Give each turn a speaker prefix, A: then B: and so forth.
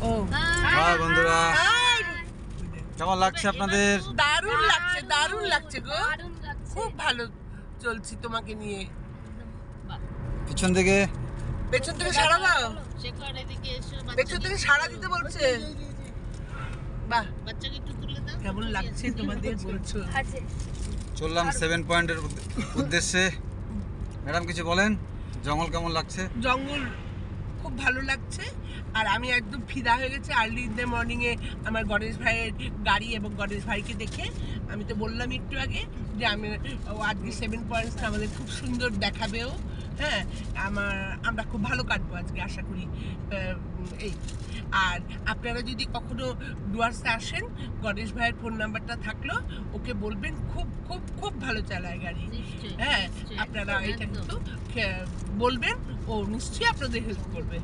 A: ও
B: high বন্ধুরা, কেমন লাগছে আপনাদের?
A: দারুণ লাগছে, দারুণ লাগছে গো, খুব ভালো চলছি তোমাকে নিয়ে।
B: পিছন থেকে
A: পেছন থেকে সারা দাও, পেছন থেকে সারা দিতে বলছে। বাহ, কেমন লাগছে তোমাদের বলছো?
B: চললাম 7 পয়েন্টের উদ্দেশ্যে। ম্যাডাম কিছু বলেন, জঙ্গল কেমন লাগছে?
A: জঙ্গল খুব ভালো লাগছে, আর আমি একদম ফিদা হয়ে গেছি। আর্লি ইন দ্য মর্নিংয়ে আমার গণেশ ভাইয়ের গাড়ি এবং গণেশ ভাইকে দেখে আমি তো বললাম একটু আগে যে আমি আজকে 7 পয়েন্টসটা আমাদের খুব সুন্দর দেখাবেও। হ্যাঁ, আমরা খুব ভালো কাটবো আজকে আশা করি। এই, আর আপনারা যদি কখনো ডুয়ার্সে আসেন, গণেশ ভাইয়ের ফোন নাম্বারটা থাকলো, ওকে বলবেন, খুব খুব খুব ভালো চালায় গাড়ি। হ্যাঁ, আপনারা এটা কিন্তু বলবেন, ও নিশ্চয়ই আপনাদের হেল্প করবে।